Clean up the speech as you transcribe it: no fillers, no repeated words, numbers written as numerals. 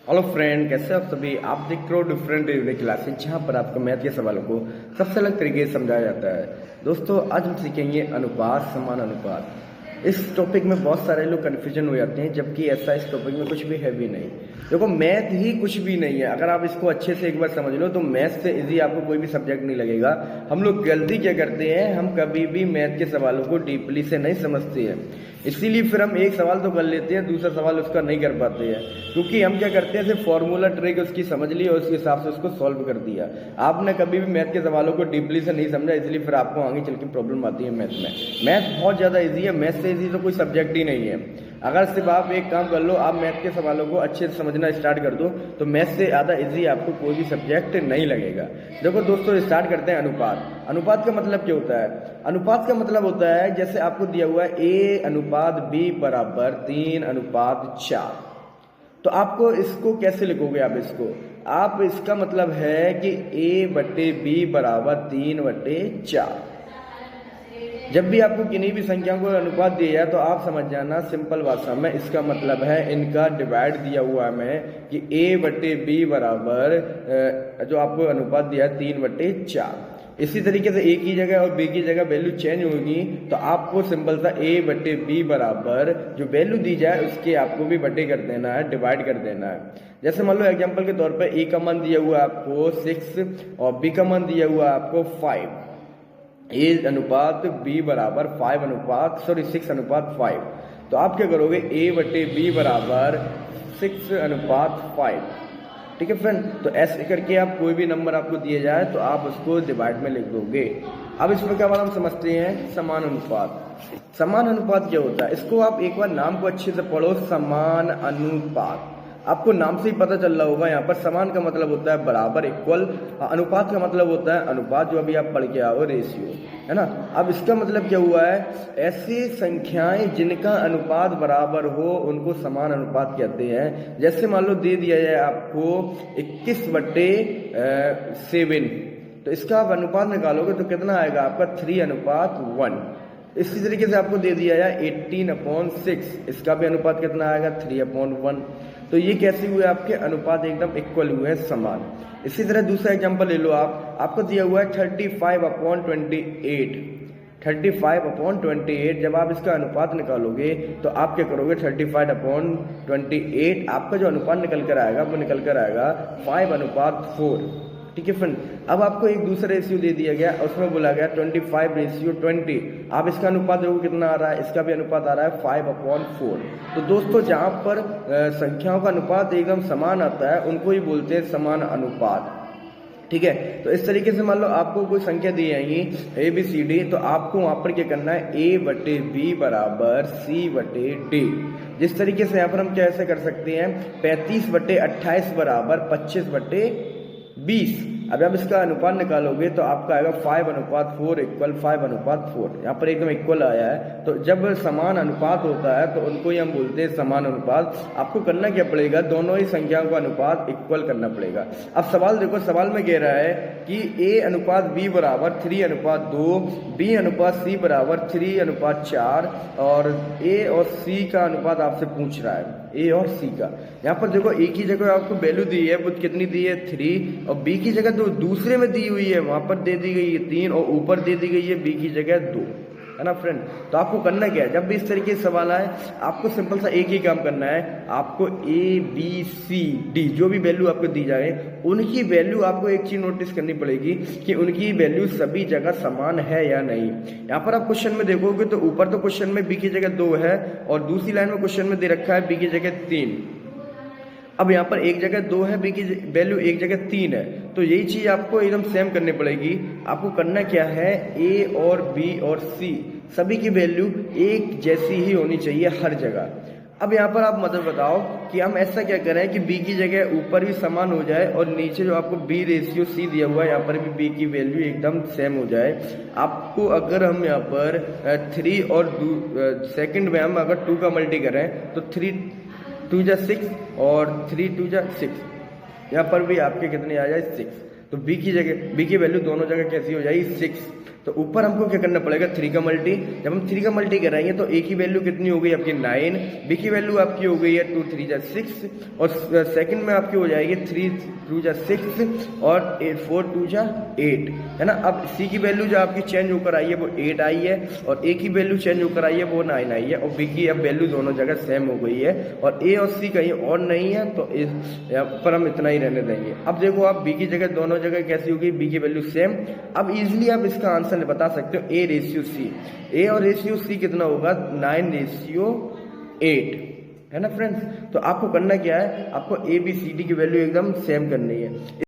Hello friend, कैसे आप सभी। आप देख रहे हो डिफरेंट क्लासेज, जहां पर आपको मैथ के सवालों को सबसे अलग तरीके से समझाया जाता है। दोस्तों, आज हम सीखेंगे अनुपात, समान अनुपात। इस टॉपिक में बहुत सारे लोग कन्फ्यूजन हो जाते हैं, जबकि ऐसा इस टॉपिक में कुछ भी है भी नहीं। देखो, मैथ ही कुछ भी नहीं है। अगर आप इसको अच्छे से एक बार समझ लो तो मैथ से इजी आपको कोई भी सब्जेक्ट नहीं लगेगा। हम लोग गलती क्या करते हैं, हम कभी भी मैथ के सवालों को डीपली से नहीं समझते हैं। इसीलिए फिर हम एक सवाल तो कर लेते हैं, दूसरा सवाल उसका नहीं कर पाते हैं, क्योंकि हम क्या करते हैं, सिर्फ फॉर्मूला ट्रिक उसकी समझ ली और उसके हिसाब से उसको सॉल्व कर दिया। आपने कभी भी मैथ के सवालों को डीपली से नहीं समझा, इसलिए फिर आपको आगे चल के प्रॉब्लम आती है मैथ में। मैथ बहुत ज़्यादा ईजी है, मैथ से ईजी तो कोई सब्जेक्ट ही नहीं है। अगर सिर्फ आप एक काम कर लो, आप मैथ के सवालों को अच्छे से समझना स्टार्ट कर दो, तो मैथ से ज़्यादा ईजी आपको कोई भी सब्जेक्ट नहीं लगेगा। देखो दोस्तों, स्टार्ट करते हैं अनुपात। अनुपात का मतलब क्या होता है? अनुपात का मतलब होता है, जैसे आपको दिया हुआ है A अनुपात B बराबर 3 अनुपात 4। तो आपको इसको कैसे लिखोगे? आप इसका मतलब है कि A/B बराबर 3/4। जब भी आपको किन्हीं भी संख्या को अनुपात दिया जाए तो आप समझ जाना, सिंपल भाषा में इसका मतलब है इनका डिवाइड दिया हुआ है मैं कि A/B बराबर जो आपको अनुपात दिया है 3/4। इसी तरीके से A की जगह और B की जगह वैल्यू चेंज होगी, तो आपको सिंपल सा A/B बराबर जो वैल्यू दी जाए उसके आपको भी बटे कर देना है, डिवाइड कर देना है। जैसे मान लो एग्जांपल के तौर पे A का मान दिया हुआ है आपको 6 और B का मान दिया हुआ है आपको 5। A अनुपात B बराबर 6 अनुपात 5। तो आप क्या करोगे? A/B बराबर 6 अनुपात 5। ठीक है फ्रेंड, तो ऐसे करके आप कोई भी नंबर आपको दिए जाए तो आप उसको डिवाइड में लिख दोगे। अब इसमें क्या बात हम समझते हैं, समान अनुपात। समान अनुपात क्या होता है, इसको आप एक बार नाम को अच्छे से पढ़ो, समान अनुपात। आपको नाम से ही पता चल रहा होगा, यहाँ पर समान का मतलब होता है बराबर, इक्वल। अनुपात का मतलब होता है अनुपात, जो अभी आप पढ़ के आओ, रेशियो, है ना। अब इसका मतलब क्या हुआ है, ऐसी संख्याएं जिनका अनुपात बराबर हो उनको समान अनुपात कहते हैं। जैसे मान लो दे दिया जाए आपको 21/7, तो इसका आप अनुपात निकालोगे तो कितना आएगा आपका 3:1। इसी तरीके से आपको दे दिया जाए 18/6, इसका भी अनुपात कितना आएगा 3/1। तो ये कैसे हुए आपके अनुपात एकदम इक्वल हुए हैं, समान। इसी तरह दूसरा एग्जांपल ले लो, आपको दिया हुआ है 35/28। 35/28, जब आप इसका अनुपात निकालोगे तो आप क्या करोगे, 35/28 आपका जो अनुपात निकल कर आएगा वो निकल कर आएगा 5:4। ठीक है फ्रेंड। अब आपको एक दूसरा रेशियो दे दिया गया, उसमें बोला गया 25/20। आप इसका अनुपात देखो कितना आ रहा है, इसका भी अनुपात आ रहा है 5/4। तो दोस्तों, जहां पर संख्याओं का अनुपात एकदम समान आता है उनको ही बोलते हैं समान अनुपात। ठीक है, तो इस तरीके से मान लो आपको कोई संख्या दी जाएगी ABCD, तो आपको वहां पर क्या करना है, A/B बराबर C/D। जिस तरीके से यहाँ पर हम कैसे कर सकते हैं, 35/28 बराबर 25/20। अब आप इसका अनुपात निकालोगे तो आपका आएगा 5:4 इक्वल 5:4। यहाँ पर एकदम इक्वल आया है। तो जब समान अनुपात होता है तो उनको ही हम बोलते हैं समान अनुपात। आपको करना क्या पड़ेगा, दोनों ही संख्याओं का अनुपात इक्वल करना पड़ेगा। अब सवाल देखो, सवाल में कह रहा है कि A/B बराबर 3:2, B/C बराबर 3:4 और A और C का अनुपात आपसे पूछ रहा है, A और C का। यहाँ पर देखो, A की जगह आपको वैल्यू दी है, वो कितनी दी है 3, और B की जगह तो दूसरे में दी हुई है, वहां पर दे दी गई है 3 और ऊपर दे दी गई है B की जगह 2, है ना फ्रेंड। तो आपको करना क्या है, जब भी इस तरीके से सवाल आए आपको सिंपल सा एक ही काम करना है, आपको ABCD जो भी वैल्यू आपको दी जाए उनकी वैल्यू आपको एक चीज नोटिस करनी पड़ेगी कि उनकी वैल्यू सभी जगह समान है या नहीं। यहाँ पर आप क्वेश्चन में देखोगे तो ऊपर तो क्वेश्चन में B की जगह 2 है और दूसरी लाइन में क्वेश्चन में दे रखा है B की जगह 3। अब यहाँ पर एक जगह 2 है, B की वैल्यू एक जगह 3 है, तो यही चीज आपको एकदम सेम करनी पड़ेगी। आपको करना क्या है, A और B और C सभी की वैल्यू एक जैसी ही होनी चाहिए हर जगह। अब यहाँ पर आप मतलब बताओ कि हम ऐसा क्या करें कि B की जगह ऊपर भी समान हो जाए और नीचे जो आपको B/C दिया हुआ है यहाँ पर भी B की वैल्यू एकदम सेम हो जाए। आपको अगर हम यहाँ पर 3 और सेकंड में हम अगर 2 का मल्टी करें तो 3×2 = 6 और 3×2 = 6, यहाँ पर भी आपके कितने आ जाए 6। तो B की वैल्यू दोनों जगह कैसी हो जाएगी 6। तो ऊपर हमको क्या करना पड़ेगा, 3 का मल्टी। जब हम 3 का मल्टी कराएंगे तो ए की वैल्यू कितनी हो गई आपकी 9, बी की वैल्यू आपकी हो गई है 2 3 जा 6, और सेकंड में आपकी हो जाएगी 3 2 जा 6 और 4 2 जा 8, है ना। अब सी की वैल्यू जो आपकी चेंज होकर आई है वो 8 आई है, और ए की वैल्यू चेंज होकर आई है वो 9 आई है, और बी की अब वैल्यू दोनों जगह सेम हो गई है, और ए और सी कहीं और नहीं है, तो यहाँ पर हम इतना ही रहने देंगे। अब देखो आप बी की जगह दोनों जगह कैसी होगी, बी की वैल्यू सेम। अब इजीली आप इसका आंसर बता सकते हो ए रेशियो सी, ए और रेशियो सी कितना होगा 9:8, है ना फ्रेंड्स। तो आपको करना क्या है, आपको ए बी सी डी की वैल्यू एकदम सेम करनी है।